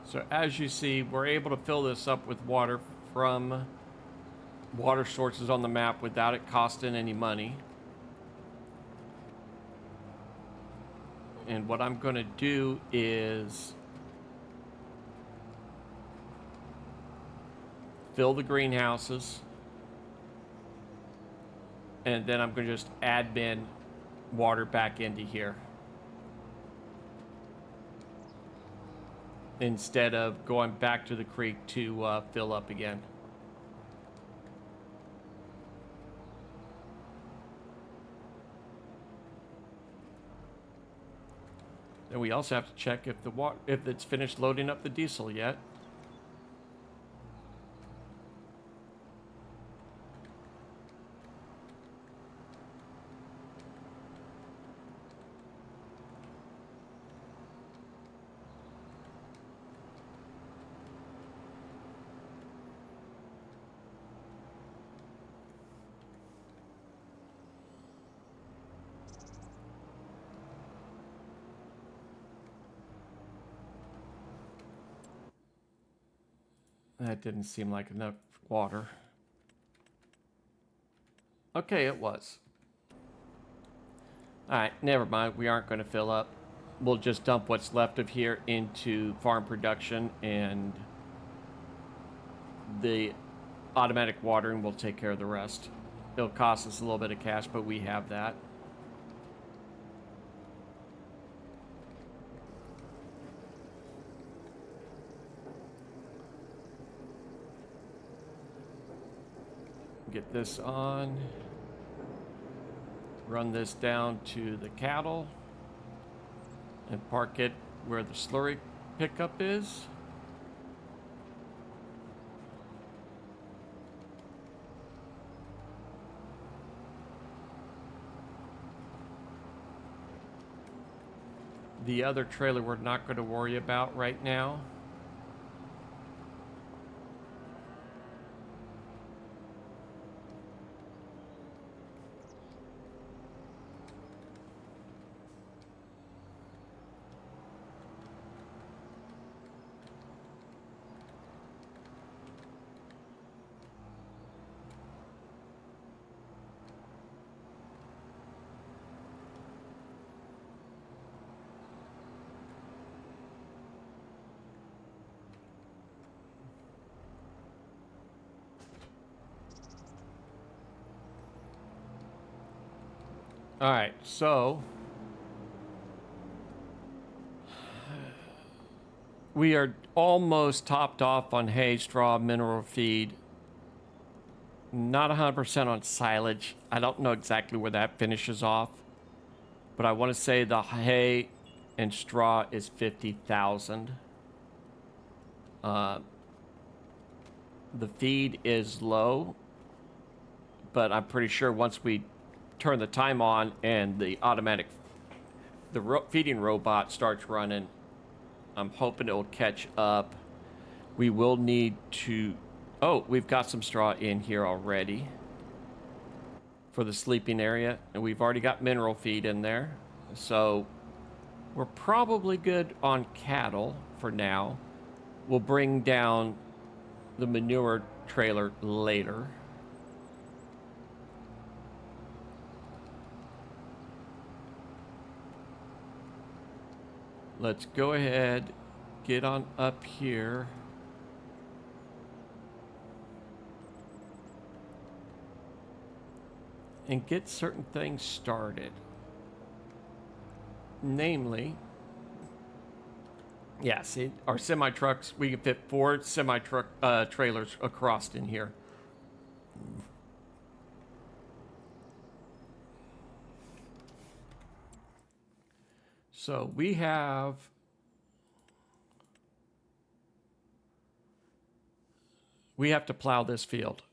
So as you see, we're able to fill this up with water from water sources on the map without it costing any money. And what I'm going to do is fill the greenhouses, and then I'm going to just admin water back into here instead of going back to the creek to fill up again. Then we also have to check if if it's finished loading up the diesel yet. That didn't seem like enough water. Okay, it was. Alright, never mind. We aren't going to fill up. We'll just dump what's left of here into farm production, and the automatic watering will take care of the rest. It'll cost us a little bit of cash, but we have that. Get this on. Run this down to the cattle and park it where the slurry pickup is. The other trailer we're not going to worry about right now. All right, so we are almost topped off on hay, straw, mineral feed. Not 100% on silage. I don't know exactly where that finishes off, but I want to say the hay and straw is 50,000. The feed is low, but I'm pretty sure once we turn the time on and the automatic, feeding robot starts running. I'm hoping it'll catch up. We will need to... Oh, we've got some straw in here already for the sleeping area, and we've already got mineral feed in there. So we're probably good on cattle for now. We'll bring down the manure trailer later. Let's go ahead, get on up here. And get certain things started. Namely, yeah, see, our semi-trucks, we can fit 4 semi-truck trailers across in here. So we have... We have to plow this field.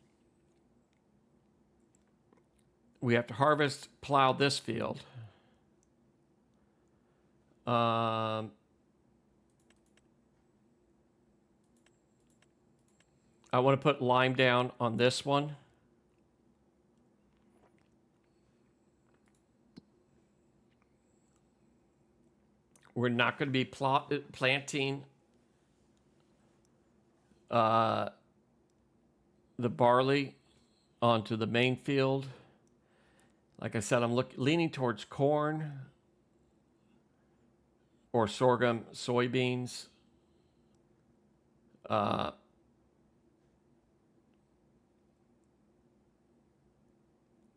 We have to harvest, plow this field. I want to put lime down on this one. We're not going to be planting the barley onto the main field. Like I said, I'm leaning towards corn or sorghum, soybeans. I'm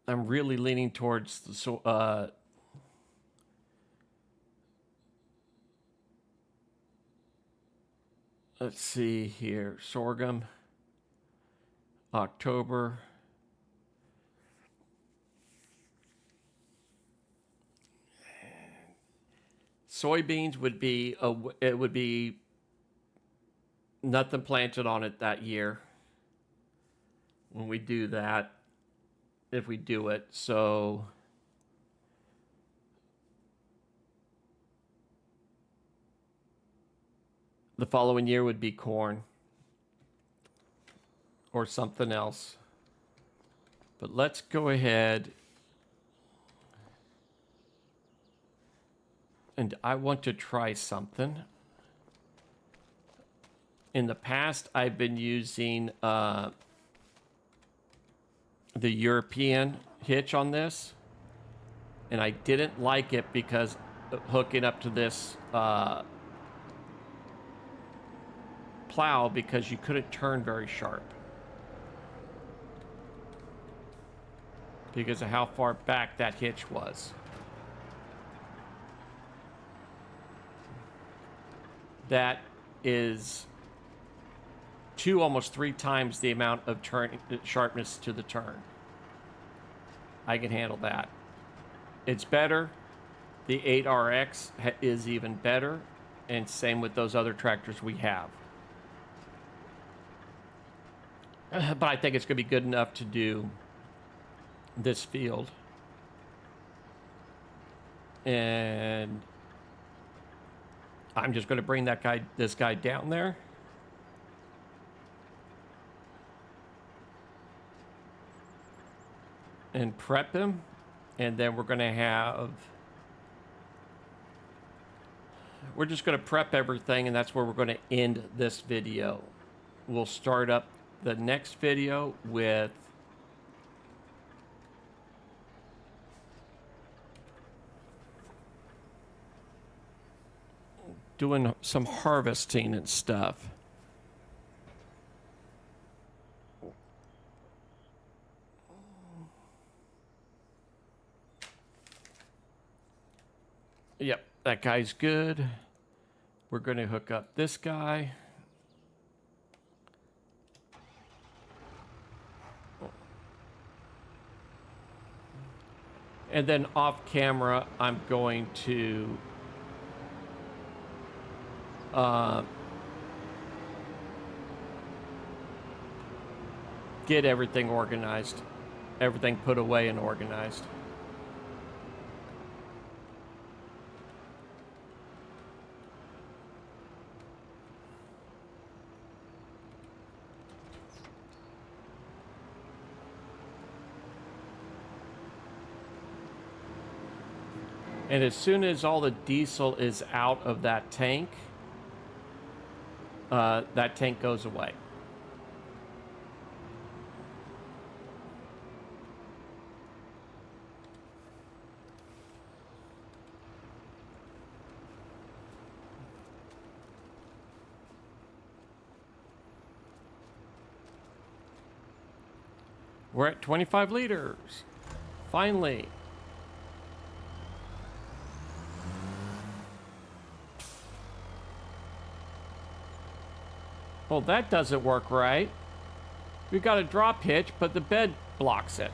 really leaning towards the let's see here, sorghum, October. Soybeans would be it would be nothing planted on it that year when we do that, if we do it. So the following year would be corn or something else. But let's go ahead. And I want to try something. In the past, I've been using the European hitch on this. And I didn't like it because hooking up to this plow, because you couldn't turn very sharp. Because of how far back that hitch was. That is almost 3 times the amount of sharpness to the turn. I can handle that. It's better. The 8RX is even better, and same with those other tractors we have. But I think it's going to be good enough to do this field. And I'm just going to bring this guy down there. And prep him. And then we're just going to prep everything, and that's where we're going to end this video. We'll start up the next video with doing some harvesting and stuff. Yep, that guy's good. We're going to hook up this guy. And then off camera, I'm going to get everything organized, everything put away and organized. And as soon as all the diesel is out of that tank goes away. We're at 25 liters. Finally. Well, that doesn't work right. We've got a drop hitch, but the bed blocks it.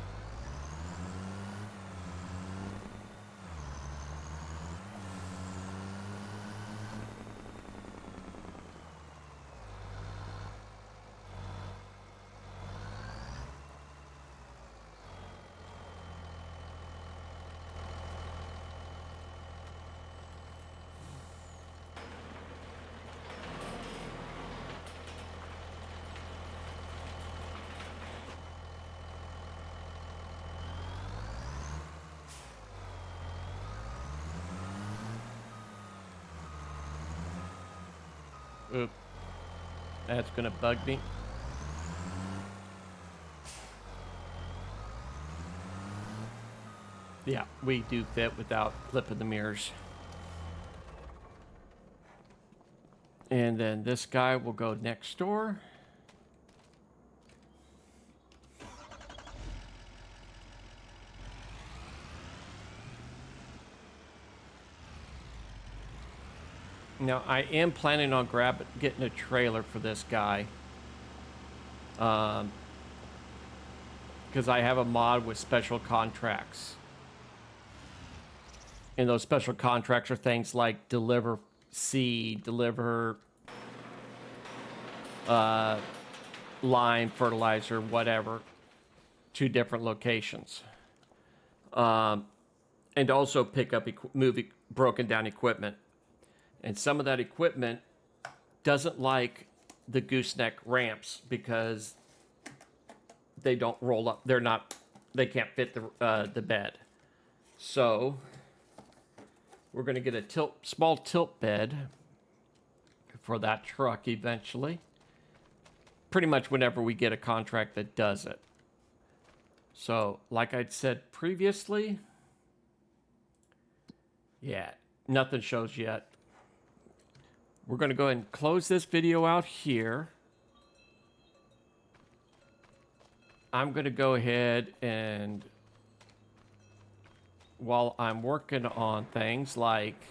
Oop. That's gonna bug me. Yeah, we do fit without flipping the mirrors. And then this guy will go next door. Now, I am planning on getting a trailer for this guy. Because I have a mod with special contracts. And those special contracts are things like deliver seed, deliver lime, fertilizer, whatever, to different locations. And also pick up broken down equipment. And some of that equipment doesn't like the gooseneck ramps because they don't roll up. They can't fit the bed. So we're going to get a small tilt bed for that truck eventually. Pretty much whenever we get a contract that does it. So, like I'd said previously, yeah, nothing shows yet. We're going to go ahead and close this video out here. I'm going to go ahead and, while I'm working on things like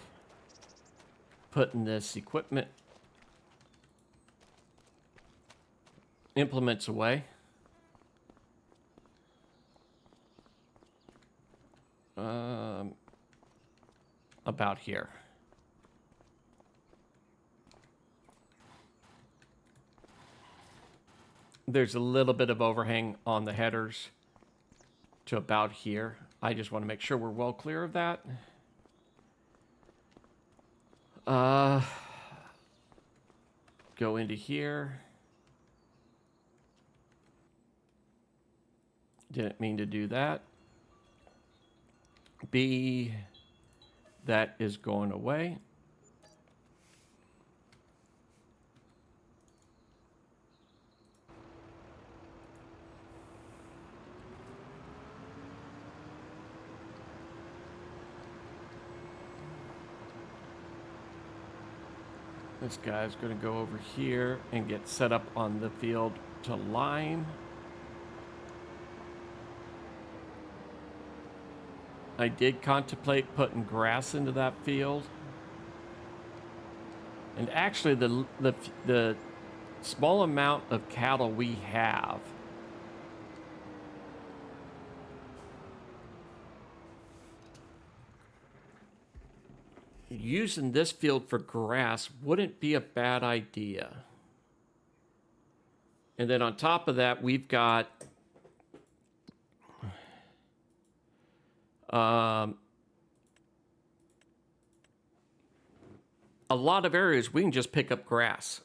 putting this implements away. About here. There's a little bit of overhang on the headers to about here. I just want to make sure we're well clear of that. Go into here. Didn't mean to do that. B, that is going away. This guy's going to go over here and get set up on the field to line. I did contemplate putting grass into that field. And actually the small amount of cattle we have, using this field for grass wouldn't be a bad idea. And then on top of that, we've got a lot of areas we can just pick up grass.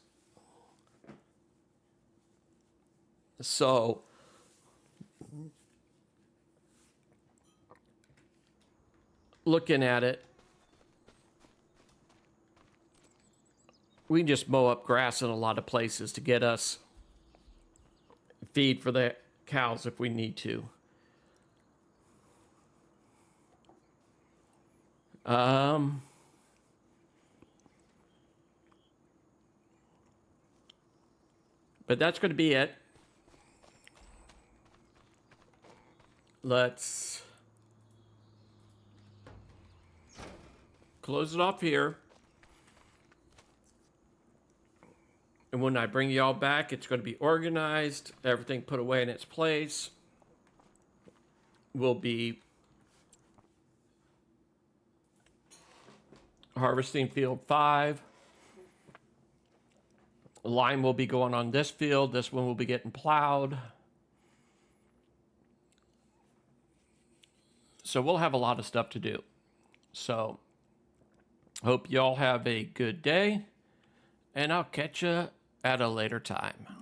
So looking at it, we can just mow up grass in a lot of places to get us feed for the cows if we need to. But that's going to be it. Let's close it off here. And when I bring y'all back, it's going to be organized, everything put away in its place. We'll be harvesting field 5. Lime will be going on this field. This one will be getting plowed. So we'll have a lot of stuff to do. So hope y'all have a good day, and I'll catch you at a later time.